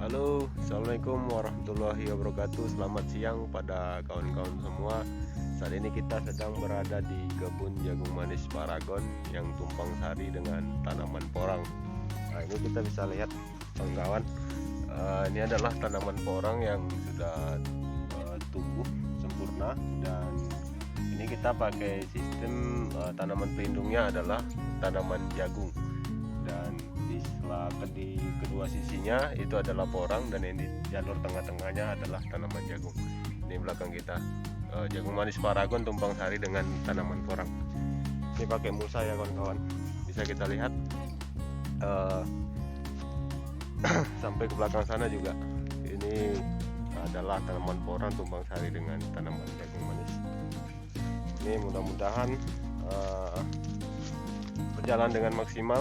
Halo, assalamualaikum warahmatullahi wabarakatuh. Selamat siang pada kawan-kawan semua. Saat ini kita sedang berada di kebun jagung manis Paragon yang tumpang sari dengan tanaman porang. Nah, ini kita bisa lihat kawan-kawan. Ini adalah tanaman porang yang sudah tumbuh sempurna, dan ini kita pakai sistem tanaman pelindungnya adalah tanaman jagung. Dan di kedua sisinya itu adalah porang, dan ini jalur tengah-tengahnya adalah tanaman jagung. Ini belakang kita jagung manis Paragon tumpang sari dengan tanaman porang. Ini pakai mulsa ya kawan-kawan, bisa kita lihat sampai ke belakang sana juga. Ini adalah tanaman porang tumpang sari dengan tanaman jagung manis. Ini mudah-mudahan berjalan dengan maksimal,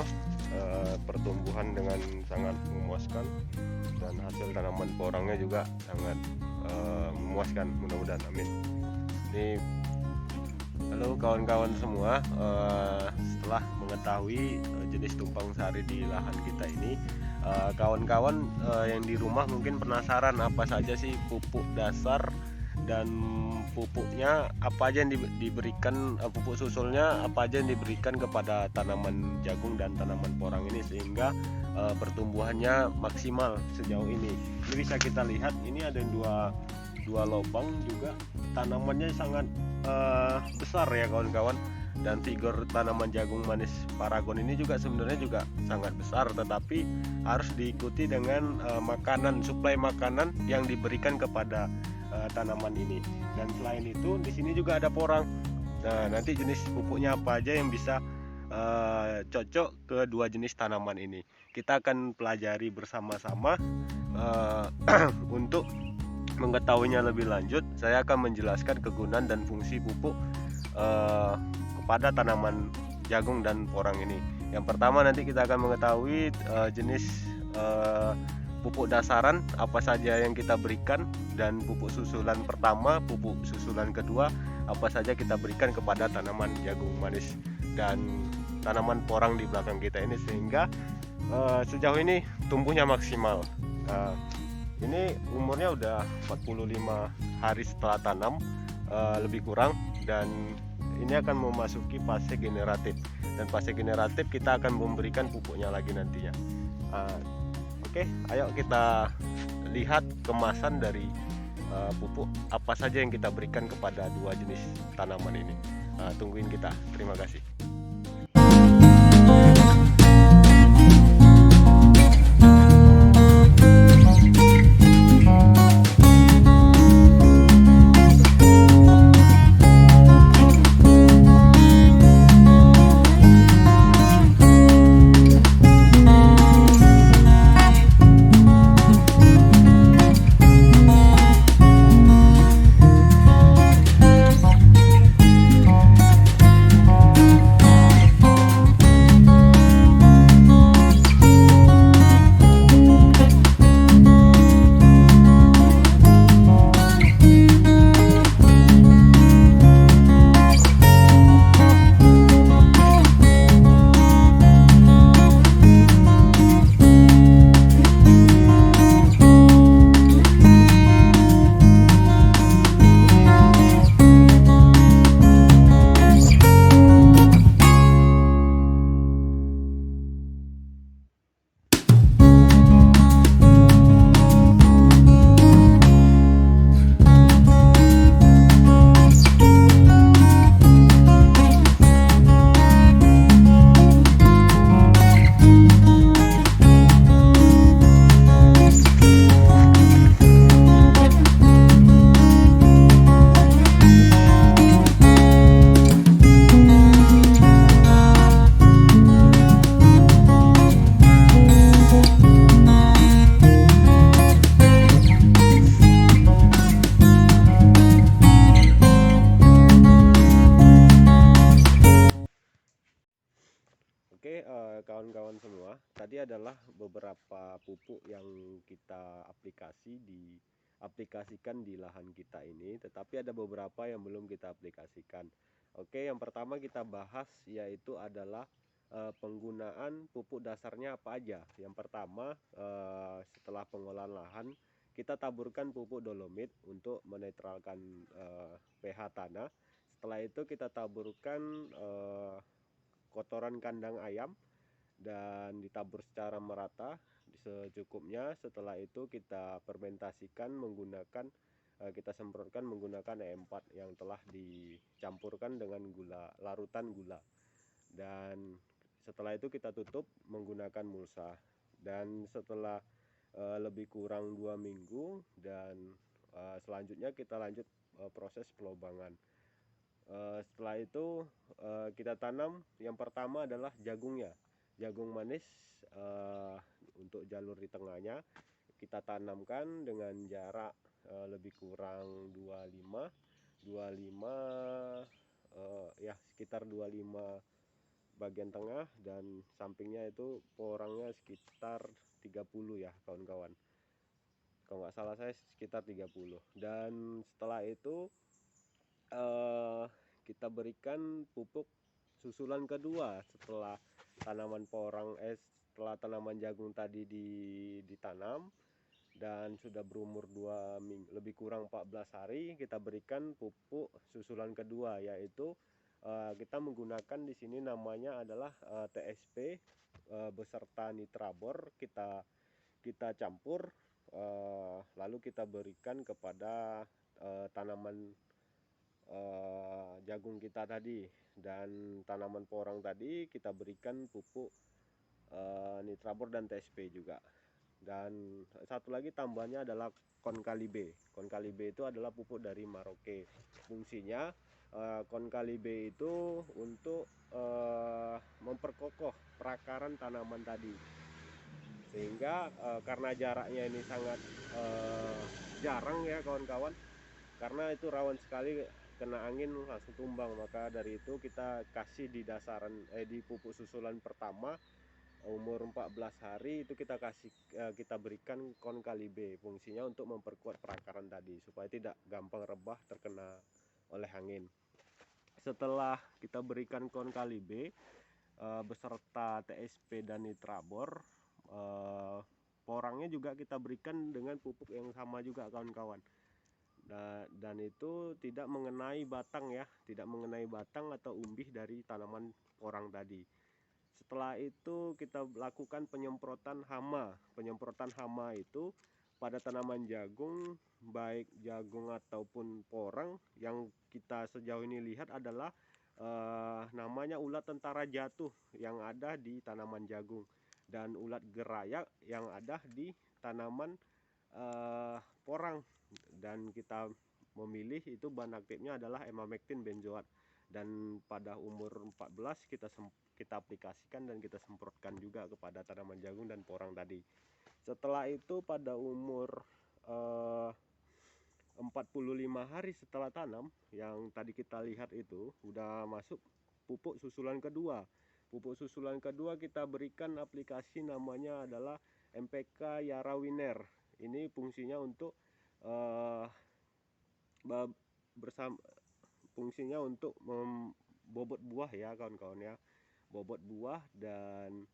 pertumbuhan dengan sangat memuaskan, dan hasil tanaman porangnya juga sangat memuaskan, mudah-mudahan, amin. Ini halo kawan-kawan semua, setelah mengetahui jenis tumpang sari di lahan kita ini, kawan-kawan yang di rumah mungkin penasaran apa saja sih pupuk dasar dan pupuknya apa aja yang diberikan, pupuk susulnya apa aja yang diberikan kepada tanaman jagung dan tanaman porang ini sehingga pertumbuhannya maksimal sejauh ini. Ini bisa kita lihat, ini ada dua lubang juga, tanamannya sangat besar ya kawan-kawan, dan figur tanaman jagung manis Paragon ini juga sebenarnya juga sangat besar, tetapi harus diikuti dengan suplai makanan yang diberikan kepada tanaman ini. Dan selain itu di sini juga ada porang. Nah, nanti jenis pupuknya apa aja yang bisa cocok ke dua jenis tanaman ini, kita akan pelajari bersama-sama. Untuk mengetahuinya lebih lanjut, saya akan menjelaskan kegunaan dan fungsi pupuk kepada tanaman jagung dan porang ini. Yang pertama, nanti kita akan mengetahui jenis pupuk dasaran apa saja yang kita berikan, dan pupuk susulan pertama, pupuk susulan kedua apa saja kita berikan kepada tanaman jagung manis dan tanaman porang di belakang kita ini, sehingga sejauh ini tumbuhnya maksimal. Ini umurnya udah 45 hari setelah tanam, lebih kurang, dan ini akan memasuki fase generatif, dan fase generatif kita akan memberikan pupuknya lagi nantinya. Oke, ayo kita lihat kemasan dari pupuk apa saja yang kita berikan kepada dua jenis tanaman ini. Tungguin kita, terima kasih. Oke, kawan-kawan semua, tadi adalah beberapa pupuk yang kita aplikasikan di lahan kita ini, tetapi ada beberapa yang belum kita aplikasikan. Oke, yang pertama kita bahas yaitu adalah penggunaan pupuk dasarnya apa aja. Yang pertama, setelah pengolahan lahan, kita taburkan pupuk dolomit untuk menetralkan pH tanah. Setelah itu kita taburkan kotoran kandang ayam dan ditabur secara merata secukupnya. Setelah itu kita fermentasikan menggunakan kita semprotkan menggunakan E4 yang telah dicampurkan dengan gula, larutan gula. Dan setelah itu kita tutup menggunakan mulsa. Dan setelah lebih kurang 2 minggu dan selanjutnya kita lanjut proses pelobangan. Setelah itu kita tanam. Yang pertama adalah jagungnya, jagung manis. Untuk jalur di tengahnya kita tanamkan dengan jarak lebih kurang 25 ya, sekitar 25 bagian tengah, dan sampingnya itu porangnya sekitar 30 ya kawan-kawan, kalau nggak salah saya sekitar 30. Dan setelah itu kita berikan pupuk susulan kedua setelah setelah tanaman jagung tadi ditanam dan sudah berumur 2 minggu, lebih kurang 14 hari, kita berikan pupuk susulan kedua, yaitu kita menggunakan di sini namanya adalah TSP beserta nitrabor. Kita campur, lalu kita berikan kepada tanaman jagung kita tadi. Dan tanaman porang tadi kita berikan pupuk nitrabor dan TSP juga. Dan satu lagi tambahannya adalah Konkalibe. Konkalibe itu adalah pupuk dari Maroke. Fungsinya Konkalibe itu untuk memperkokoh perakaran tanaman tadi, sehingga karena jaraknya ini sangat jarang ya kawan-kawan, karena itu rawan sekali kena angin langsung tumbang. Maka dari itu kita kasih di dasaran di pupuk susulan pertama umur 14 hari itu kita berikan Konkalibe. Fungsinya untuk memperkuat perakaran tadi supaya tidak gampang rebah terkena oleh angin. Setelah kita berikan Konkalibe beserta TSP dan nitrabor, porangnya juga kita berikan dengan pupuk yang sama juga kawan-kawan. Dan itu tidak mengenai batang ya, tidak mengenai batang atau umbih dari tanaman porang tadi. Setelah itu kita lakukan penyemprotan hama. Penyemprotan hama itu pada tanaman jagung, baik jagung ataupun porang. Yang kita sejauh ini lihat adalah namanya ulat tentara jatuh yang ada di tanaman jagung, dan ulat gerayak yang ada di tanaman porang. Dan kita memilih itu bahan aktifnya adalah emamectin benzoat. Dan pada umur 14 kita aplikasikan dan kita semprotkan juga kepada tanaman jagung dan porang tadi. Setelah itu pada umur 45 hari setelah tanam, yang tadi kita lihat itu udah masuk pupuk susulan kedua. Pupuk susulan kedua kita berikan aplikasi namanya adalah MPK Yarawiner. Ini fungsinya untuk fungsinya untuk bobot buah ya kawan-kawan ya, bobot buah. Dan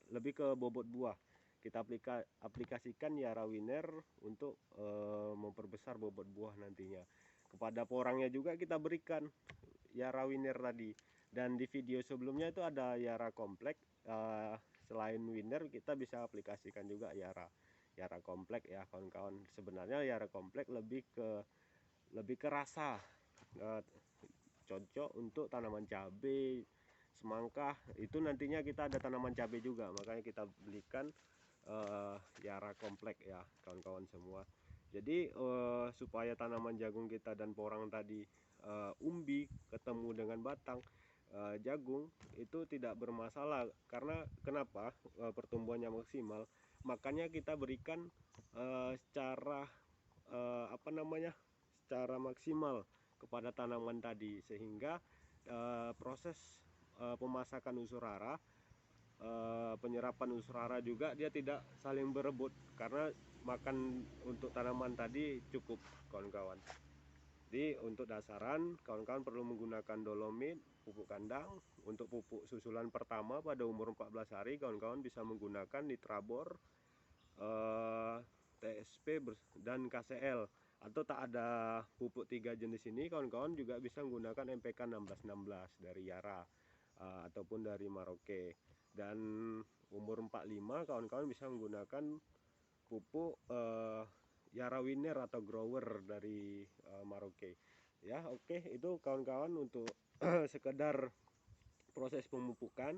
lebih ke bobot buah. Kita aplikasikan Yarawiner untuk memperbesar bobot buah nantinya. Kepada porangnya juga kita berikan Yarawiner tadi. Dan di video sebelumnya itu ada Yara Komplek. Selain Winner kita bisa aplikasikan juga Yara Komplek ya kawan-kawan. Sebenarnya Yara Komplek lebih ke rasa, cocok untuk tanaman cabai, semangka. Itu nantinya kita ada tanaman cabai juga, makanya kita belikan Yara Komplek ya kawan-kawan semua. Jadi supaya tanaman jagung kita dan porang tadi umbi ketemu dengan batang jagung itu tidak bermasalah. Karena kenapa? Pertumbuhannya maksimal. Makanya kita berikan secara secara maksimal kepada tanaman tadi, sehingga proses pemasakan unsur hara, penyerapan unsur hara juga dia tidak saling berebut, karena makan untuk tanaman tadi cukup kawan-kawan. Jadi untuk dasaran kawan-kawan perlu menggunakan dolomit, pupuk kandang. Untuk pupuk susulan pertama pada umur 14 hari kawan-kawan bisa menggunakan Nitrabor, TSP dan KCL. Atau tak ada pupuk 3 jenis ini, kawan-kawan juga bisa menggunakan MPK 1616 dari Yara ataupun dari Maroke. Dan umur 45 kawan-kawan bisa menggunakan pupuk Yara Winner atau Grower dari Maroke. Ya, oke, itu kawan-kawan untuk sekedar proses pemupukan.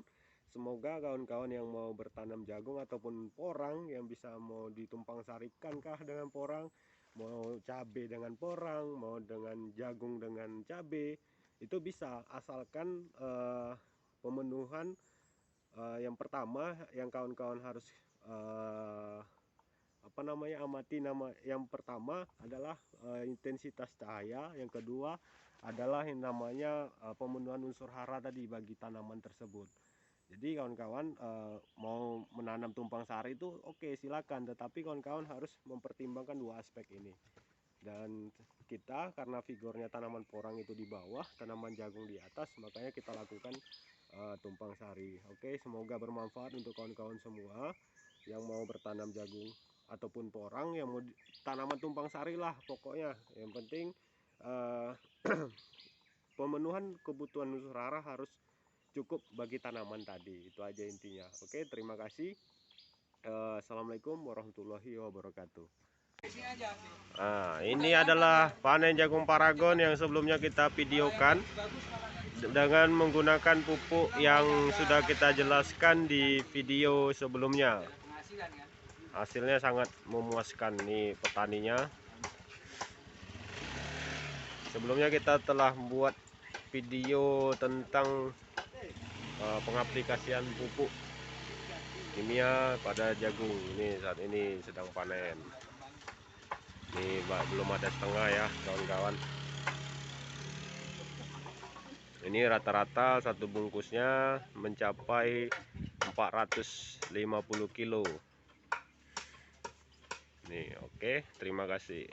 Semoga kawan-kawan yang mau bertanam jagung ataupun porang yang bisa mau ditumpang sarikan kah dengan porang, mau cabai dengan porang, mau dengan jagung dengan cabai, itu bisa, asalkan pemenuhan yang pertama yang kawan-kawan harus amati yang pertama adalah intensitas cahaya, yang kedua adalah yang namanya pemenuhan unsur hara tadi bagi tanaman tersebut. Jadi kawan-kawan mau menanam tumpang sari itu oke, silakan, tetapi kawan-kawan harus mempertimbangkan dua aspek ini. Dan kita karena figurnya tanaman porang itu di bawah, tanaman jagung di atas, makanya kita lakukan tumpang sari. Oke, semoga bermanfaat untuk kawan-kawan semua yang mau bertanam jagung ataupun porang, yang mau tanaman tumpang sari lah pokoknya. Yang penting pemenuhan kebutuhan unsur hara harus cukup bagi tanaman tadi. Itu aja intinya. Oke, terima kasih. Assalamualaikum warahmatullahi wabarakatuh. Nah, ini adalah panen jagung Paragon yang sebelumnya kita videokan dengan menggunakan pupuk yang sudah kita jelaskan di video sebelumnya. Hasilnya sangat memuaskan nih petaninya. Sebelumnya kita telah membuat video tentang pengaplikasian pupuk kimia pada jagung. Ini saat ini sedang panen. Ini belum ada setengah ya kawan-kawan. Ini rata-rata satu bungkusnya mencapai 450 kilo. Nih, oke, terima kasih.